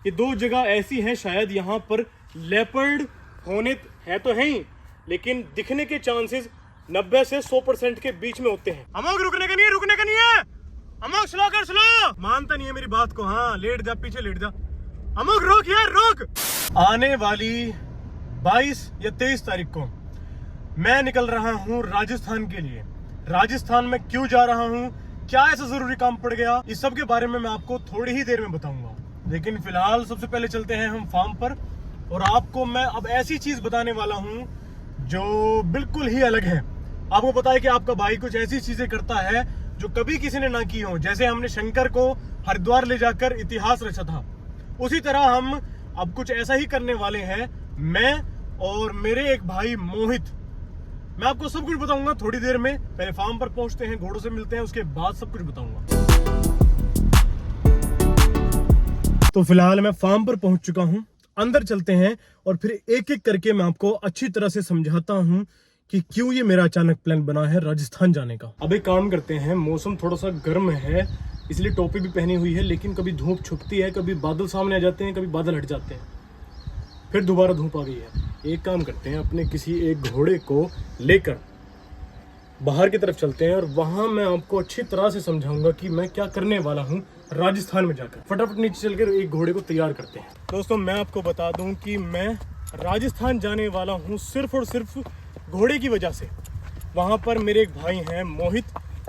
ये दो जगह ऐसी हैं शायद यहाँ पर लेपर्ड होने है तो है ही, लेकिन दिखने के चांसेस 90 से 100% के बीच में होते हैं। अमोक रुकने का नहीं है, रुकने का नहीं है। अमोक स्लो कर, स्लो। मानता नहीं है मेरी बात को। हाँ लेट जा, पीछे लेट जा। अमोक रोक यार, रोक। आने वाली 22 या 23 तारीख को मैं निकल रहा हूँ राजस्थान के लिए। राजस्थान में क्यों जा रहा हूँ, क्या ऐसा जरूरी काम पड़ गया, इस सब के बारे में मैं आपको थोड़ी ही देर में बताऊंगा। लेकिन फिलहाल सबसे पहले चलते हैं हम फार्म पर, और आपको मैं अब ऐसी चीज बताने वाला हूँ जो बिल्कुल ही अलग है। आपको पता है कि आपका भाई कुछ ऐसी चीजें करता है जो कभी किसी ने ना की हो। जैसे हमने शंकर को हरिद्वार ले जाकर इतिहास रचा था, उसी तरह हम अब कुछ ऐसा ही करने वाले हैं, मैं और मेरे एक भाई मोहित। मैं आपको सब कुछ बताऊंगा थोड़ी देर में। पहले फार्म पर पहुंचते हैं, घोड़ों से मिलते हैं, उसके बाद सब कुछ बताऊंगा। तो फिलहाल मैं फार्म पर पहुंच चुका हूं, अंदर चलते हैं और फिर एक एक करके मैं आपको अच्छी तरह से समझाता हूं कि क्यों ये मेरा अचानक प्लान बना है राजस्थान जाने का। अब एक काम करते हैं, मौसम थोड़ा सा गर्म है इसलिए टोपी भी पहनी हुई है, लेकिन कभी धूप छुपती है, कभी बादल सामने आ जाते हैं, कभी बादल हट जाते हैं, फिर दोबारा धूप आ गई है। एक काम करते हैं, अपने किसी एक घोड़े को लेकर बाहर की तरफ चलते हैं और वहां मैं आपको अच्छी तरह से समझाऊंगा कि मैं क्या करने वाला हूं राजस्थान में जाकर। फटाफट नीचे चलकर एक घोड़े को तैयार करते हैं। दोस्तों मैं आपको बता दूं कि मैं राजस्थान जाने वाला हूं सिर्फ और सिर्फ घोड़े की वजह से। वहां पर मेरे एक भाई हैं मोहित,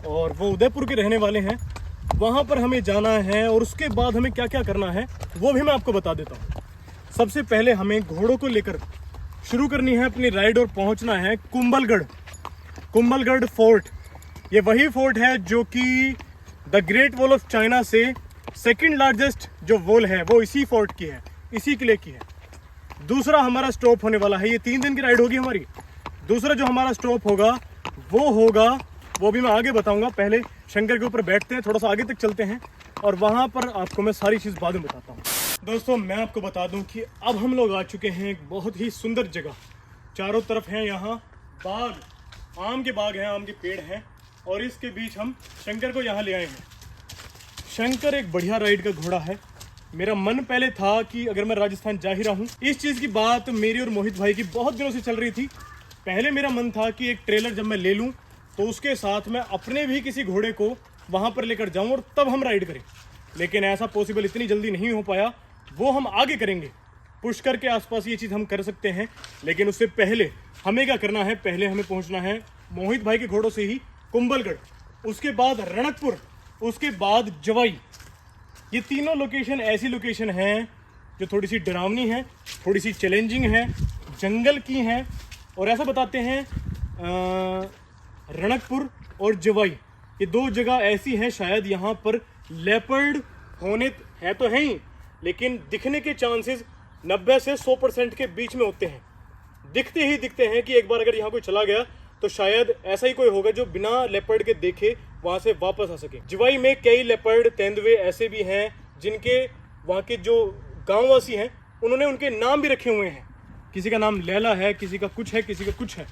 और वो उदयपुर के रहने वाले हैं। वहां पर हमें जाना है और उसके बाद हमें क्या क्या करना है वो भी मैं आपको बता देता हूँ। सबसे पहले हमें घोड़ों को लेकर शुरू करनी है अपनी राइड और पहुंचना है कुंभलगढ़ फोर्ट। ये वही फोर्ट है जो कि the great wall of China से सेकंड लार्जेस्ट जो वॉल है वो इसी फोर्ट की है, इसी किले की है। दूसरा हमारा स्टॉप होने वाला है, ये 3 दिन की राइड होगी हमारी। दूसरा जो हमारा स्टॉप होगा वो भी मैं आगे बताऊंगा। पहले शंकर के ऊपर बैठते हैं, थोड़ा सा आगे तक चलते हैं और वहां पर आपको मैं सारी चीज बाद में बताता हूँ। दोस्तों मैं आपको बता दूं कि अब हम लोग आ चुके हैं एक बहुत ही सुंदर जगह। चारों तरफ है यहाँ बाग, आम के बाग हैं, आम के पेड़ हैं, और इसके बीच हम शंकर को यहाँ ले आए हैं। शंकर एक बढ़िया राइड का घोड़ा है। मेरा मन पहले था कि अगर मैं राजस्थान जा ही रहा हूँ, इस चीज़ की बात मेरी और मोहित भाई की बहुत दिनों से चल रही थी। पहले मेरा मन था कि एक ट्रेलर जब मैं ले लूँ तो उसके साथ मैं अपने भी किसी घोड़े को वहाँ पर लेकर जाऊँ और तब हम राइड करें, लेकिन ऐसा पॉसिबल इतनी जल्दी नहीं हो पाया। वो हम आगे करेंगे, पुष्कर के आसपास ये चीज़ हम कर सकते हैं, लेकिन उससे पहले हमें क्या करना है, पहले हमें पहुंचना है मोहित भाई के घोड़ों से ही कुंभलगढ़, उसके बाद रणकपुर, उसके बाद जवाई। ये तीनों लोकेशन ऐसी लोकेशन हैं जो थोड़ी सी डरावनी है, थोड़ी सी चैलेंजिंग है, जंगल की हैं। और ऐसा बताते हैं रणकपुर और जवाई ये दो जगह ऐसी हैं शायद यहाँ पर लेपर्ड होने है तो है ही, लेकिन दिखने के चांसेस 90 से 100% के बीच में होते हैं। दिखते हैं कि एक बार अगर यहाँ कोई चला गया तो शायद ऐसा ही कोई होगा जो बिना लेपर्ड के देखे वहां से वापस आ सके। जवाई में कई लेपर्ड तेंदुए ऐसे भी हैं जिनके वहाँ के जो गांववासी हैं उन्होंने उनके नाम भी रखे हुए हैं। किसी का नाम लैला है, किसी का कुछ है, किसी का कुछ है।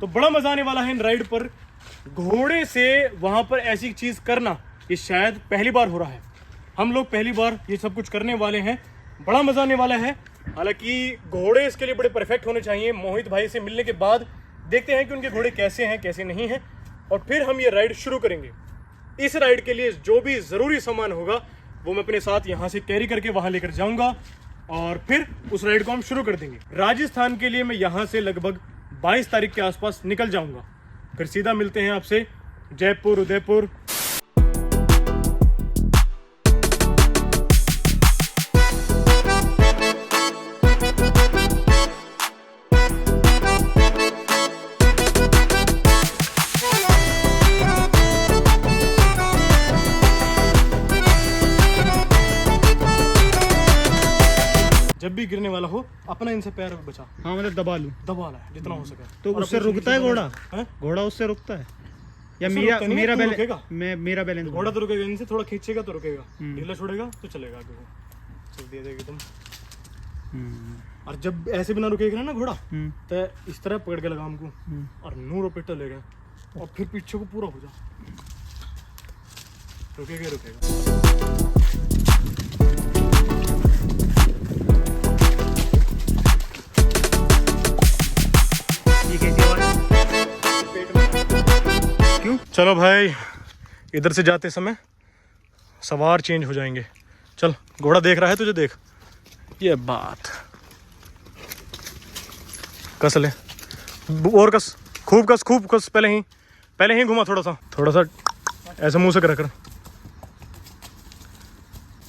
तो बड़ा मजा आने वाला है इन राइड पर। घोड़े से वहां पर ऐसी चीज करना ये शायद पहली बार हो रहा है। हम लोग पहली बार ये सब कुछ करने वाले हैं, बड़ा मजा आने वाला है। हालांकि घोड़े इसके लिए बड़े परफेक्ट होने चाहिए। मोहित भाई से मिलने के बाद देखते हैं कि उनके घोड़े कैसे हैं कैसे नहीं हैं, और फिर हम ये राइड शुरू करेंगे। इस राइड के लिए जो भी ज़रूरी सामान होगा वो मैं अपने साथ यहाँ से कैरी करके वहाँ लेकर जाऊँगा, और फिर उस राइड को हम शुरू कर देंगे। राजस्थान के लिए मैं यहाँ से लगभग 22 तारीख के आसपास निकल जाऊँगा। फिर सीधा मिलते हैं आपसे जयपुर, उदयपुर। जब भी गिरने वाला हो अपना इनसे पैर बचा। हाँ मतलब दबा लूं, दबा ला जितना हो सके। तो उससे रुकता है घोड़ा? घोड़ा उससे रुकता है या मेरा बैलेंस? घोड़ा तो रुकेगा, इनसे थोड़ा खींचेगा तो रुकेगा, ढीला छोड़ेगा तो चलेगा आगे को, चल दिया जाएगा तुम। और जब ऐसे बिना रुकेगा ना घोड़ा तो इस तरह पकड़ के लगा हमको और नूर पे टलेगा और फिर पीछे को पूरा हो जा, रुकेगा। चलो भाई, इधर से जाते समय सवार चेंज हो जाएंगे। चल, घोड़ा देख रहा है तुझे, देख ये बात। कस ले और कस, खूब कस, खूब कस। पहले ही घुमा थोड़ा सा ऐसा मुंह से कर।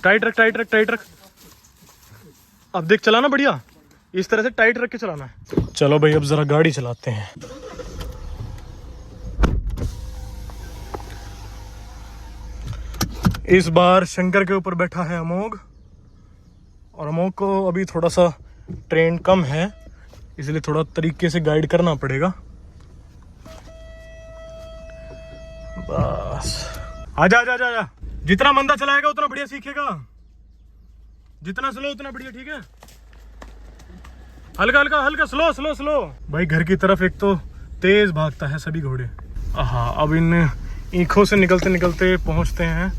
टाइट रख। अब देख, चलाना बढ़िया, इस तरह से टाइट रख के चलाना है। चलो भाई, अब जरा गाड़ी चलाते हैं। इस बार शंकर के ऊपर बैठा है अमोघ, और अमोघ को अभी थोड़ा सा ट्रेन कम है, इसलिए थोड़ा तरीके से गाइड करना पड़ेगा। बस आजा। जितना मंदा चलाएगा उतना बढ़िया सीखेगा, जितना स्लो उतना बढ़िया। ठीक है, हल्का स्लो। भाई घर की तरफ एक तो तेज भागता है सभी घोड़े। हाँ, अब इन ईंखों से निकलते पहुंचते हैं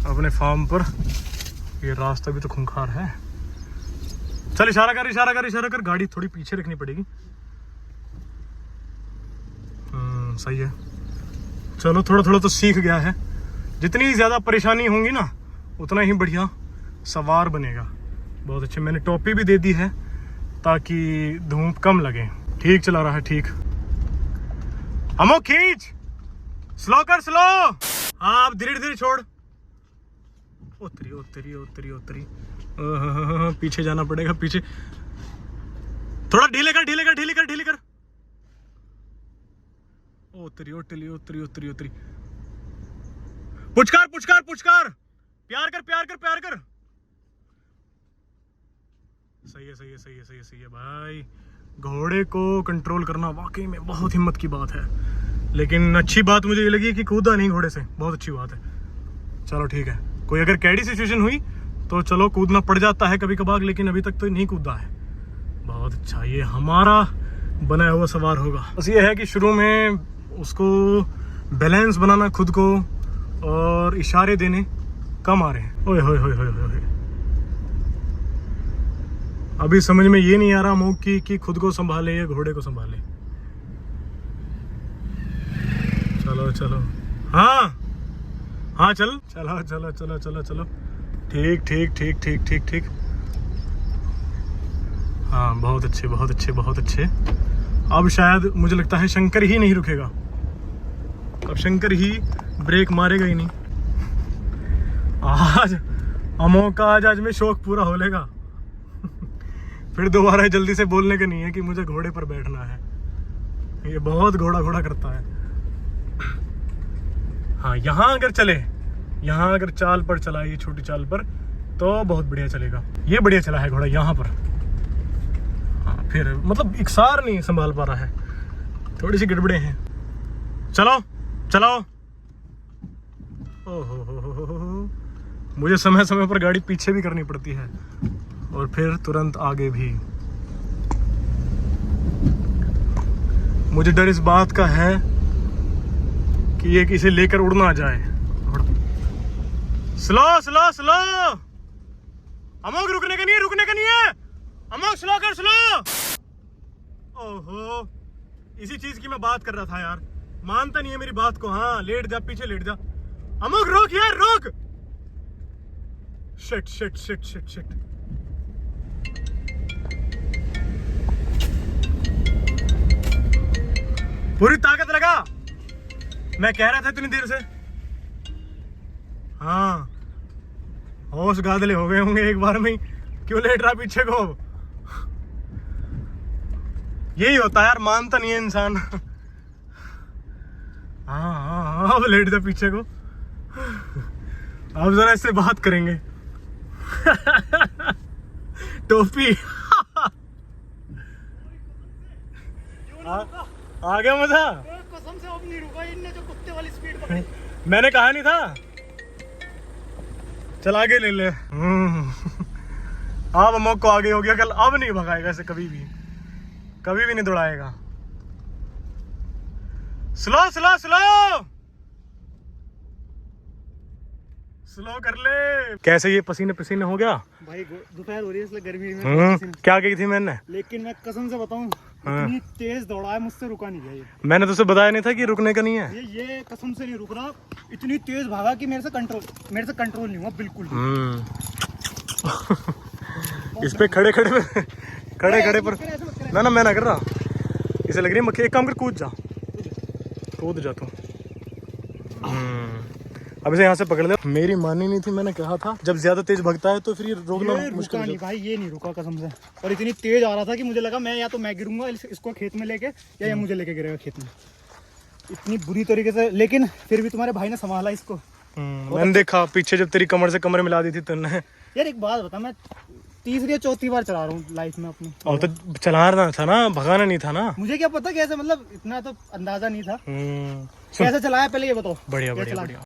अपने फार्म पर। ये रास्ता भी तो खूंखार है। चल, इशारा कर। गाड़ी थोड़ी पीछे रखनी पड़ेगी। सही है। चलो, थोड़ा तो सीख गया है। जितनी ज्यादा परेशानी होंगी ना, उतना ही बढ़िया सवार बनेगा। बहुत अच्छे। मैंने टोपी भी दे दी है ताकि धूप कम लगे। ठीक चला रहा है, ठीक। अमो खींच, स्लो कर। हाँ, अब धीरे छोड़। उतरी। पीछे जाना पड़ेगा, पीछे थोड़ा ढीले कर। उतरी। पुचकार। प्यार कर। सही है भाई। घोड़े को कंट्रोल करना वाकई में बहुत हिम्मत की बात है, लेकिन अच्छी बात मुझे ये लगी कि कूदा नहीं घोड़े से। बहुत अच्छी बात है। चलो ठीक है, कोई अगर कैडी सिचुएशन हुई तो चलो कूदना पड़ जाता है कभी कभार, लेकिन अभी तक तो नहीं कूदा है। बहुत अच्छा, ये हमारा बनाया हुआ सवार होगा। बस ये है कि शुरू में उसको बैलेंस बनाना खुद को, और इशारे देने कम आ रहे हैं। ओए होए। अभी समझ में ये नहीं आ रहा मोग की कि खुद को संभाले या घोड़े को संभाले। चलो। हाँ चल। चलो। ठीक। हाँ, बहुत अच्छे। अब शायद मुझे लगता है शंकर ही नहीं रुकेगा। अब शंकर ही ब्रेक मारेगा ही नहीं। आज अमोघ का आज में शौक पूरा हो लेगा। फिर दोबारा जल्दी से बोलने का नहीं है कि मुझे घोड़े पर बैठना है। ये बहुत घोड़ा करता है। हाँ, यहाँ अगर चाल पर चला, ये छोटी चाल पर, तो बहुत बढ़िया चलेगा। ये बढ़िया चला है घोड़ा यहाँ पर। हाँ, फिर मतलब इकसार नहीं संभाल पा रहा है, थोड़ी सी गड़बड़े हैं। चलो। ओहो, मुझे समय पर गाड़ी पीछे भी करनी पड़ती है, और फिर तुरंत आगे भी। मुझे डर इस बात का है कि ये किसे लेकर उड़ ना जाए। स्लो। अमोघ रुकने का नहीं है। अमोघ स्लो कर। ओहो, इसी चीज की मैं बात कर रहा था यार। मानता नहीं है मेरी बात को। हाँ, लेट जा, पीछे लेट जा। अमोघ रोक यार, रोक। शिट। पूरी ताकत लगा। मैं कह रहा था इतनी देर से। हाँ, होश गादले हो गए होंगे एक बार में। क्यों लेट रहा पीछे को? यही होता है यार, मानता नहीं है इंसान। हाँ, अब लेट जा पीछे को। अब जरा इससे बात करेंगे। टोपी। आ गया मजा। कसम से अब नहीं रुका, इनने जो कुत्ते वाली स्पीड पकड़ी। मैंने कहा नहीं था। चल आगे ले ले। अब अमोघ को आगे हो गया कल। अब नहीं भगाएगा इसे कभी भी नहीं दौड़ाएगा। स्लो कर ले। कैसे ये पसीने हो गया भाई? दोपहर हो रही है इसलिए गर्मी में क्या कही थी मैंने? लेकिन मैं कसम से बताऊं, इतनी तेज दौड़ा है, मुझसे रुका नहीं गया ये। मैंने तो उसे बताया नहीं था कि रुकने का नहीं है। ये कसम से नहीं रुक रहा, इतनी तेज भागा कि मेरे से कंट्रोल नहीं हुआ बिल्कुल भी। इस पे खड़े खड़े पर ना मैं ना कर रहा। इसे लग रही है मक्खी। एक काम कर, कूद जा तू। अब इसे यहाँ से पकड़ ले। मेरी मानी नहीं थी, मैंने कहा था जब ज्यादा तेज भगता है तो फिर ये रोकना मुश्किल नहीं भाई, ये नहीं रुका कसम से। और इतनी तेज आ रहा था कि मुझे लगा मैं या तो मैं गिरूंगा इसको खेत में लेके, या ये मुझे लेके गिरेगा खेत में। इतनी बुरी तरीके से, लेकिन फिर भी तुम्हारे भाई ने संभाला इसको। मैंने देखा पीछे जब तेरी कमर से कमर मिला दी थी तुमने। यार एक बात बता, मैं तीसरी या चौथी बार चला रहा हूँ लाइफ में अपनी। और तो चलाना था ना, भगाना नहीं था ना। मुझे क्या पता कैसे, मतलब इतना तो अंदाजा नहीं था। कैसे चलाया पहले ये बताओ। बढ़िया।